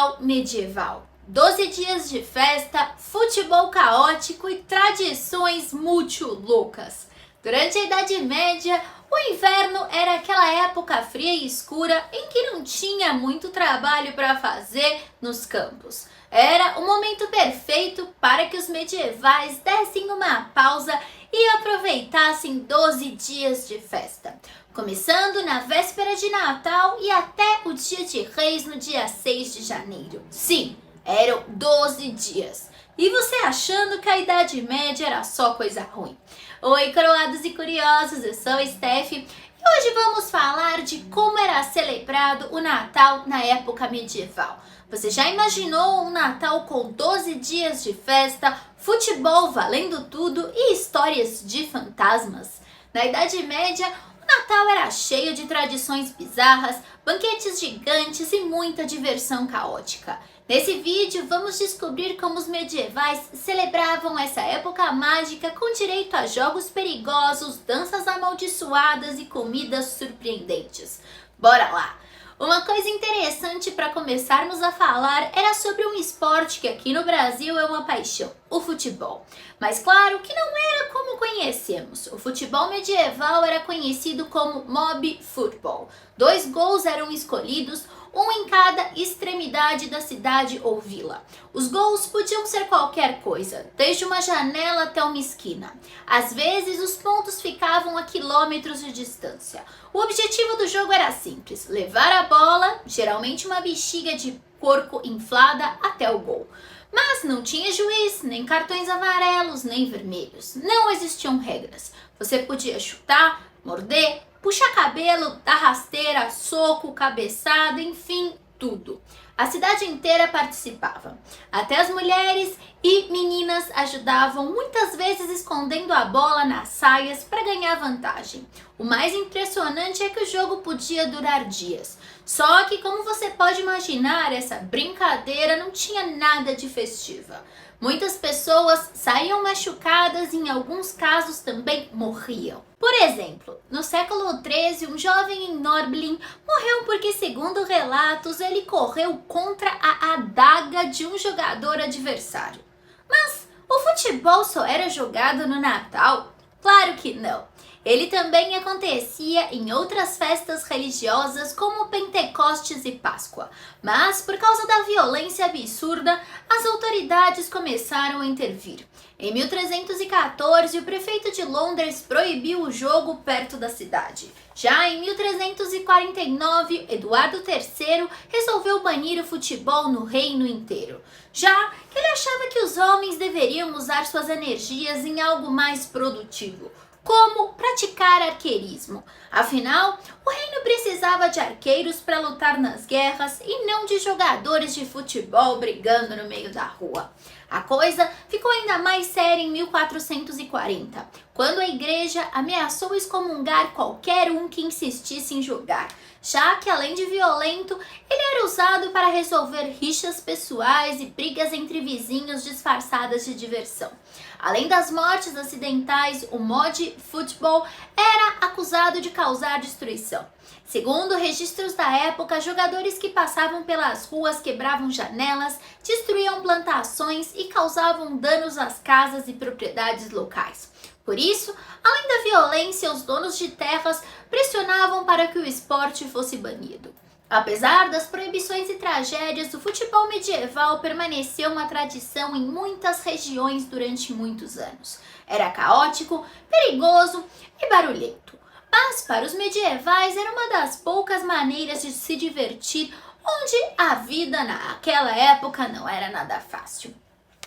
Natal medieval. 12 dias de festa, futebol caótico e tradições muito loucas. Durante a Idade Média, o inverno era aquela época fria e escura em que não tinha muito trabalho para fazer nos campos. Era o momento perfeito para que os medievais dessem uma pausa e aproveitassem 12 dias de festa, começando na véspera de Natal e até o Dia de Reis no dia 6 de janeiro. Sim, eram 12 dias. E você achando que a Idade Média era só coisa ruim. Oi, coroados e curiosos, eu sou a Steph e hoje vamos falar de como era celebrado o Natal na época medieval. Você já imaginou um Natal com 12 dias de festa, futebol valendo tudo e histórias de fantasmas? Na Idade Média, o Natal era cheio de tradições bizarras, banquetes gigantes e muita diversão caótica. Nesse vídeo, vamos descobrir como os medievais celebravam essa época mágica com direito a jogos perigosos, danças amaldiçoadas e comidas surpreendentes. Bora lá! Uma coisa interessante para começarmos a falar era sobre um esporte que aqui no Brasil é uma paixão, o futebol. Mas claro que não era como conhecemos. O futebol medieval era conhecido como mob football. 2 gols eram escolhidos, um em cada extremidade da cidade ou vila. Os gols podiam ser qualquer coisa, desde uma janela até uma esquina. Às vezes, os pontos ficavam a quilômetros de distância. O objetivo do jogo era simples: levar a bola, geralmente uma bexiga de porco inflada, até o gol. Mas não tinha juiz, nem cartões amarelos, nem vermelhos. Não existiam regras. Você podia chutar, morder, puxar cabelo, dar rasteira, soco, cabeçada, enfim, tudo. A cidade inteira participava. Até as mulheres e meninas ajudavam, muitas vezes escondendo a bola nas saias para ganhar vantagem. O mais impressionante é que o jogo podia durar dias. Só que, como você pode imaginar, essa brincadeira não tinha nada de festiva. Muitas pessoas saíam machucadas e em alguns casos também morriam. Por exemplo, no século XIII, um jovem em Norblin morreu porque, segundo relatos, ele correu contra a adaga de um jogador adversário. Mas o futebol só era jogado no Natal? Claro que não. Ele também acontecia em outras festas religiosas como Pentecostes e Páscoa. Mas, por causa da violência absurda, as autoridades começaram a intervir. Em 1314, o prefeito de Londres proibiu o jogo perto da cidade. Já em 1349, Eduardo III resolveu banir o futebol no reino inteiro, já que ele achava que os homens deveriam usar suas energias em algo mais produtivo, como praticar arqueirismo. Afinal, o reino precisava de arqueiros para lutar nas guerras e não de jogadores de futebol brigando no meio da rua. A coisa ficou ainda mais séria em 1440, quando a igreja ameaçou excomungar qualquer um que insistisse em jogar, já que, além de violento, ele era usado para resolver rixas pessoais e brigas entre vizinhos disfarçadas de diversão. Além das mortes acidentais, o mod football era acusado de causar destruição. Segundo registros da época, jogadores que passavam pelas ruas quebravam janelas, destruíam plantações e causavam danos às casas e propriedades locais. Por isso, além da violência, os donos de terras pressionavam para que o esporte fosse banido. Apesar das proibições e tragédias, o futebol medieval permaneceu uma tradição em muitas regiões durante muitos anos. Era caótico, perigoso e barulhento. Mas para os medievais era uma das poucas maneiras de se divertir, onde a vida naquela época não era nada fácil.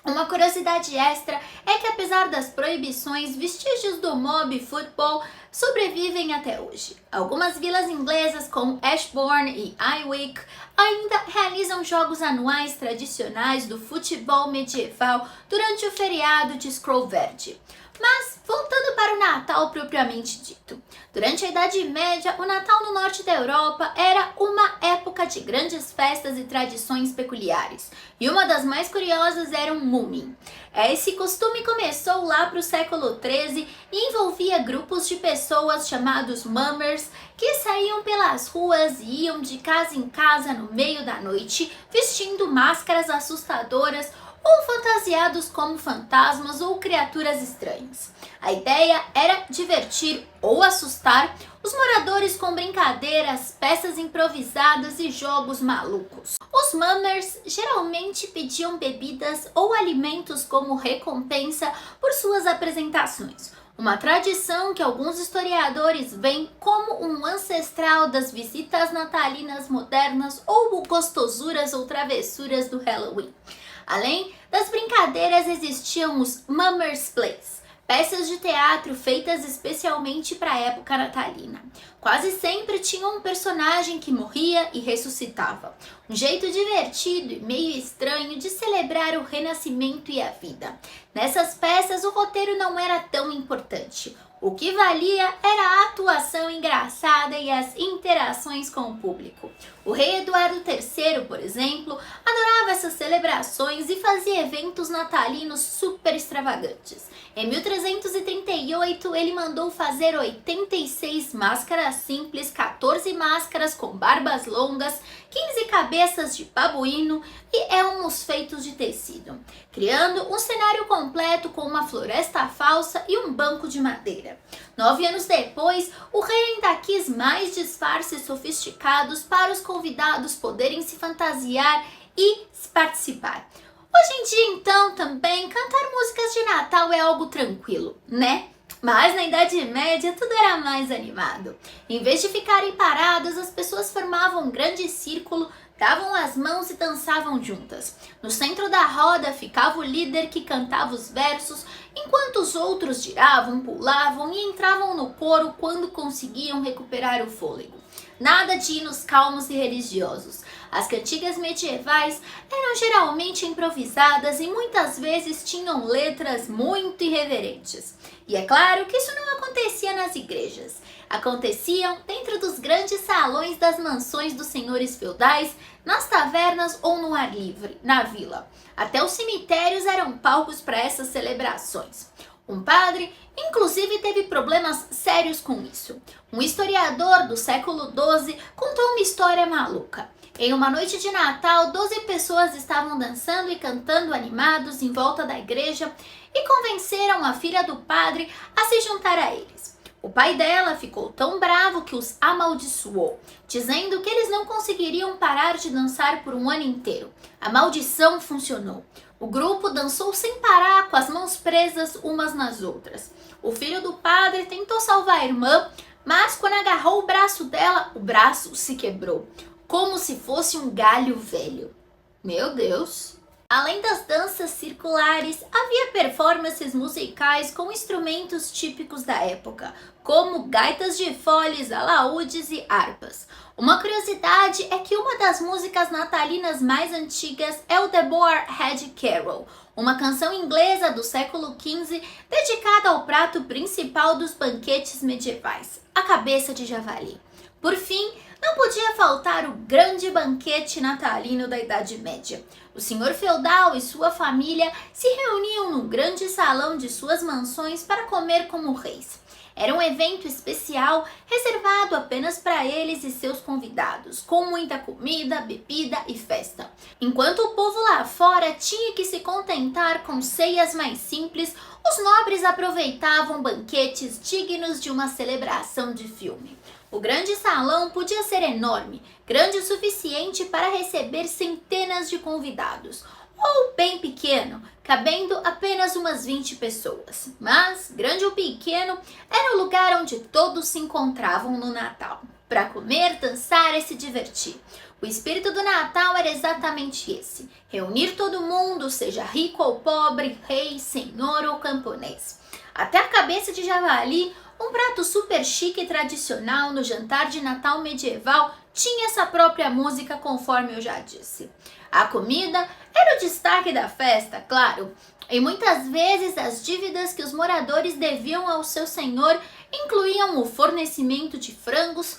Uma curiosidade extra é que, apesar das proibições, vestígios do mob football sobrevivem até hoje. Algumas vilas inglesas, como Ashbourne e Aywick, ainda realizam jogos anuais tradicionais do futebol medieval durante o feriado de Scroll Verde. Mas, voltando para o Natal propriamente dito. Durante a Idade Média, o Natal no norte da Europa era uma época de grandes festas e tradições peculiares. E uma das mais curiosas era o Mumin. Esse costume começou lá para o século XIII e envolvia grupos de pessoas pessoas chamados mummers que saíam pelas ruas e iam de casa em casa no meio da noite, vestindo máscaras assustadoras ou fantasiados como fantasmas ou criaturas estranhas. A ideia era divertir ou assustar os moradores com brincadeiras, peças improvisadas e jogos malucos. Os mummers geralmente pediam bebidas ou alimentos como recompensa por suas apresentações. Uma tradição que alguns historiadores veem como um ancestral das visitas natalinas modernas ou gostosuras ou travessuras do Halloween. Além das brincadeiras, existiam os Mummers Plays, peças de teatro feitas especialmente para a época natalina. Quase sempre tinha um personagem que morria e ressuscitava. Um jeito divertido e meio estranho de celebrar o renascimento e a vida. Nessas peças, o roteiro não era tão importante. O que valia era a atuação engraçada e as interações com o público. O rei Eduardo III, por exemplo, adorava essas celebrações e fazia eventos natalinos super extravagantes. Em 1338, ele mandou fazer 86 máscaras simples, 14 máscaras com barbas longas, 15 cabeças de babuíno e elmos feitos de tecido, criando um cenário completo com uma floresta falsa e um banco de madeira. 9 anos depois, o rei ainda quis mais disfarces sofisticados para os convidados poderem se fantasiar e participar. Hoje em dia, então, também cantar músicas de Natal é algo tranquilo, né? Mas na Idade Média tudo era mais animado. Em vez de ficarem paradas, as pessoas formavam um grande círculo, davam as mãos e dançavam juntas. No centro da roda ficava o líder que cantava os versos, enquanto os outros giravam, pulavam e entravam no coro quando conseguiam recuperar o fôlego. Nada de hinos calmos e religiosos. As cantigas medievais eram geralmente improvisadas e muitas vezes tinham letras muito irreverentes. E é claro que isso não acontecia nas igrejas. Aconteciam dentro dos grandes salões das mansões dos senhores feudais, nas tavernas ou no ar livre, na vila. Até os cemitérios eram palcos para essas celebrações. Um padre, inclusive, teve problemas sérios com isso. Um historiador do século XII contou uma história maluca. Em uma noite de Natal, 12 pessoas estavam dançando e cantando animados em volta da igreja e convenceram a filha do padre a se juntar a eles. O pai dela ficou tão bravo que os amaldiçoou, dizendo que eles não conseguiriam parar de dançar por um ano inteiro. A maldição funcionou. O grupo dançou sem parar, com as mãos presas umas nas outras. O filho do padre tentou salvar a irmã, mas quando agarrou o braço dela, o braço se quebrou, como se fosse um galho velho. Meu Deus! Além das danças circulares, havia performances musicais com instrumentos típicos da época, como gaitas de foles, alaúdes e harpas. Uma curiosidade é que uma das músicas natalinas mais antigas é o The Boar-Head Carol, uma canção inglesa do século XV dedicada ao prato principal dos banquetes medievais, a cabeça de javali. Por fim, não podia faltar o grande banquete natalino da Idade Média. O senhor feudal e sua família se reuniam num grande salão de suas mansões para comer como reis. Era um evento especial reservado apenas para eles e seus convidados, com muita comida, bebida e festa. Enquanto o povo lá fora tinha que se contentar com ceias mais simples, os nobres aproveitavam banquetes dignos de uma celebração de filme. O grande salão podia ser enorme, grande o suficiente para receber centenas de convidados, ou bem pequeno, cabendo apenas umas 20 pessoas. Mas, grande ou pequeno, era o lugar onde todos se encontravam no Natal, para comer, dançar e se divertir. O espírito do Natal era exatamente esse: reunir todo mundo, seja rico ou pobre, rei, senhor ou camponês. Até a cabeça de javali, um prato super chique e tradicional no jantar de Natal medieval, tinha essa própria música, conforme eu já disse. A comida era o destaque da festa, claro, e muitas vezes as dívidas que os moradores deviam ao seu senhor incluíam o fornecimento de frangos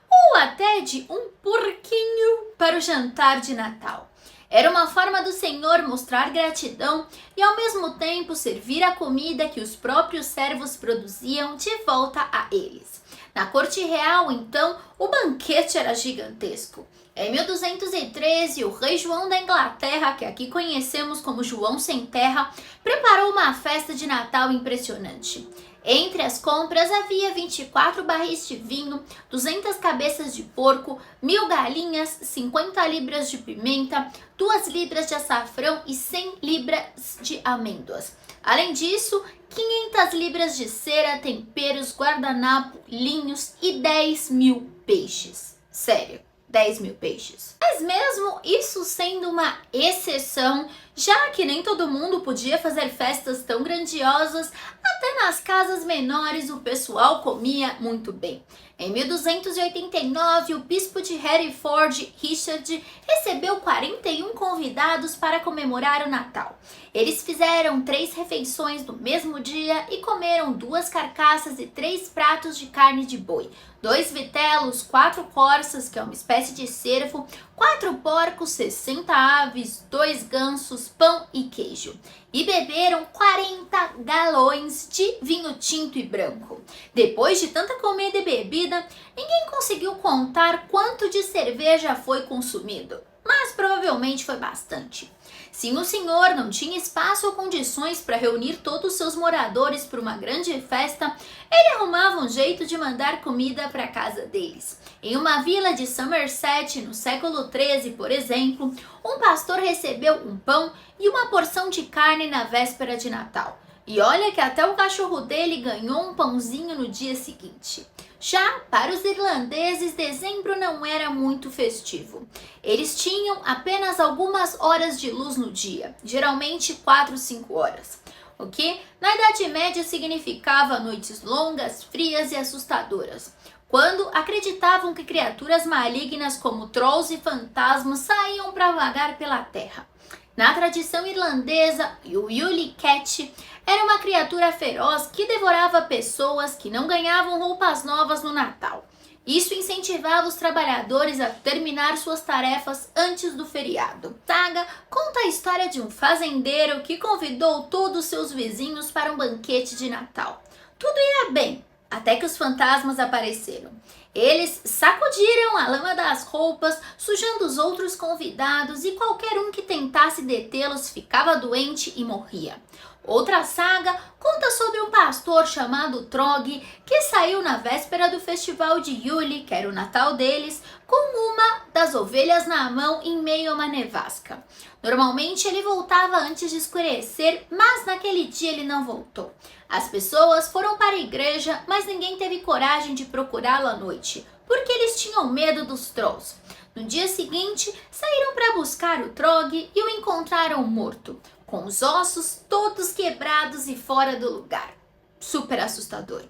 ou até de um porquinho para o jantar de Natal. Era uma forma do Senhor mostrar gratidão e ao mesmo tempo servir a comida que os próprios servos produziam de volta a eles. Na corte real, então, o banquete era gigantesco. Em 1213, o rei João da Inglaterra, que aqui conhecemos como João Sem Terra, preparou uma festa de Natal impressionante. Entre as compras havia 24 barris de vinho, 200 cabeças de porco, 1000 galinhas, 50 libras de pimenta, 2 libras de açafrão e 100 libras de amêndoas. Além disso, 500 libras de cera, temperos, guardanapo, linhos e 10.000 peixes. Sério, 10.000 peixes. Mas mesmo isso sendo uma exceção, já que nem todo mundo podia fazer festas tão grandiosas, até nas casas menores o pessoal comia muito bem. Em 1289, o bispo de Hereford, Richard, recebeu 41 convidados para comemorar o Natal. Eles fizeram 3 refeições no mesmo dia e comeram 2 carcaças e 3 pratos de carne de boi, 2 vitelos, 4 corças, que é uma espécie de cervo, 4 porcos, 60 aves, 2 gansos, pão e queijo. E beberam 40 galões de vinho tinto e branco. Depois de tanta comida e bebida, ninguém conseguiu contar quanto de cerveja foi consumido, mas provavelmente foi bastante. Se o senhor não tinha espaço ou condições para reunir todos os seus moradores para uma grande festa, ele arrumava um jeito de mandar comida para a casa deles. Em uma vila de Somerset, no século XIII, por exemplo, um pastor recebeu um pão e uma porção de carne na véspera de Natal. E olha que até o cachorro dele ganhou um pãozinho no dia seguinte. Já para os irlandeses, dezembro não era muito festivo. Eles tinham apenas algumas horas de luz no dia, geralmente 4 ou 5 horas. O que na Idade Média significava noites longas, frias e assustadoras, quando acreditavam que criaturas malignas como trolls e fantasmas saíam para vagar pela terra. Na tradição irlandesa, o Yule Cat era uma criatura feroz que devorava pessoas que não ganhavam roupas novas no Natal. Isso incentivava os trabalhadores a terminar suas tarefas antes do feriado. A saga conta a história de um fazendeiro que convidou todos os seus vizinhos para um banquete de Natal. Tudo ia bem, até que os fantasmas apareceram. Eles sacudiram a lama das roupas, sujando os outros convidados, e qualquer um que tentasse detê-los ficava doente e morria. Outra saga conta sobre um pastor chamado Trog, que saiu na véspera do festival de Yule, que era o Natal deles, com uma das ovelhas na mão em meio a uma nevasca. Normalmente ele voltava antes de escurecer, mas naquele dia ele não voltou. As pessoas foram para a igreja, mas ninguém teve coragem de procurá-lo à noite, porque eles tinham medo dos trolls. No dia seguinte, saíram para buscar o Trog e o encontraram morto, com os ossos todos quebrados e fora do lugar. Super assustador.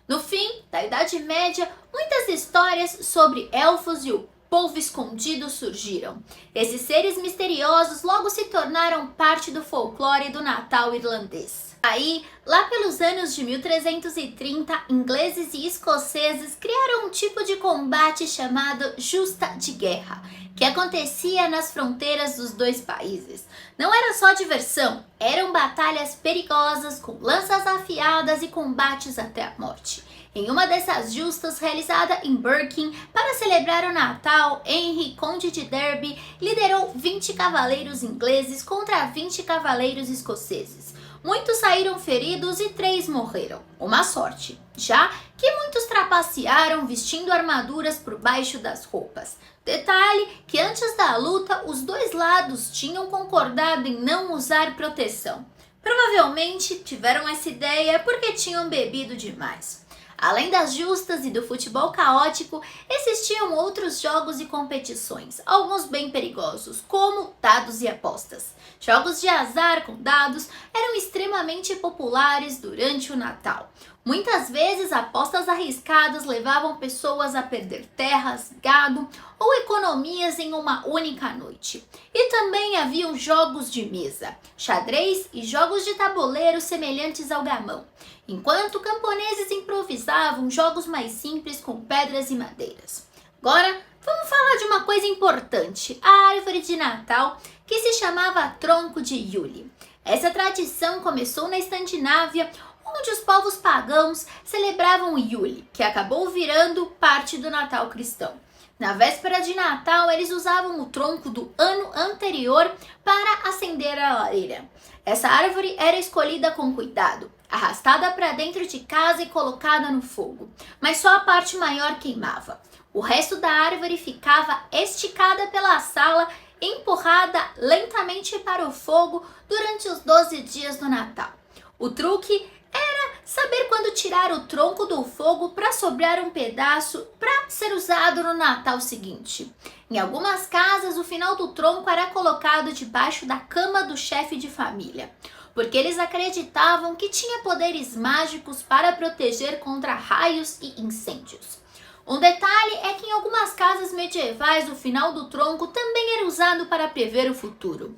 No fim da Idade Média, muitas histórias sobre elfos e o povo escondido surgiram. Esses seres misteriosos logo se tornaram parte do folclore do Natal irlandês. Aí, lá pelos anos de 1330, ingleses e escoceses criaram um tipo de combate chamado justa de guerra, que acontecia nas fronteiras dos dois países. Não era só diversão, eram batalhas perigosas com lanças afiadas e combates até a morte. Em uma dessas justas, realizada em Birkin para celebrar o Natal, Henry, conde de Derby, liderou 20 cavaleiros ingleses contra 20 cavaleiros escoceses. Muitos saíram feridos e 3 morreram. Uma sorte, já que muitos trapacearam vestindo armaduras por baixo das roupas. Detalhe que antes da luta, os dois lados tinham concordado em não usar proteção. Provavelmente tiveram essa ideia porque tinham bebido demais. Além das justas e do futebol caótico, existiam outros jogos e competições, alguns bem perigosos, como dados e apostas. Jogos de azar com dados eram extremamente populares durante o Natal. Muitas vezes, apostas arriscadas levavam pessoas a perder terras, gado ou economias em uma única noite. E também haviam jogos de mesa, xadrez e jogos de tabuleiro semelhantes ao gamão, enquanto camponeses improvisavam jogos mais simples com pedras e madeiras. Agora, vamos falar de uma coisa importante, a árvore de Natal, que se chamava Tronco de Yule. Essa tradição começou na Escandinávia, onde os povos pagãos celebravam Yule, que acabou virando parte do Natal cristão. Na véspera de Natal, eles usavam o tronco do ano anterior para acender a lareira. Essa árvore era escolhida com cuidado, arrastada para dentro de casa e colocada no fogo, mas só a parte maior queimava. O resto da árvore ficava esticada pela sala, empurrada lentamente para o fogo durante os 12 dias do Natal. O truque era saber quando tirar o tronco do fogo para sobrar um pedaço para ser usado no Natal seguinte. Em algumas casas, o final do tronco era colocado debaixo da cama do chefe de família, porque eles acreditavam que tinha poderes mágicos para proteger contra raios e incêndios. Um detalhe é que em algumas casas medievais o final do tronco também era usado para prever o futuro.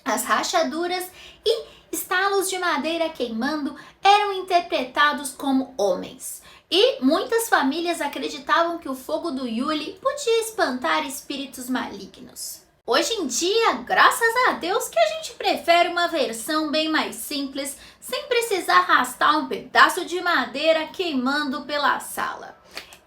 As rachaduras e estalos de madeira queimando eram interpretados como homens. E muitas famílias acreditavam que o fogo do Yule podia espantar espíritos malignos. Hoje em dia, graças a Deus que a gente prefere uma versão bem mais simples, sem precisar arrastar um pedaço de madeira queimando pela sala.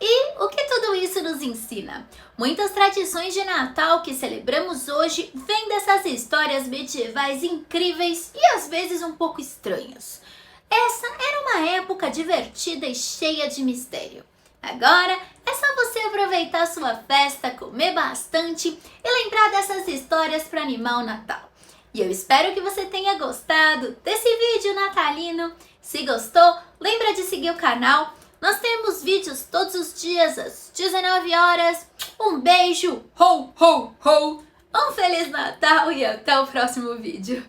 E o que tudo isso nos ensina? Muitas tradições de Natal que celebramos hoje vêm dessas histórias medievais incríveis e às vezes um pouco estranhas. Essa era uma época divertida e cheia de mistério. Agora é só você aproveitar sua festa, comer bastante e lembrar dessas histórias para animar o Natal. E eu espero que você tenha gostado desse vídeo natalino. Se gostou, lembra de seguir o canal. Nós temos vídeos todos os dias às 19 horas. Um beijo, ho, ho, ho! Um Feliz Natal e até o próximo vídeo.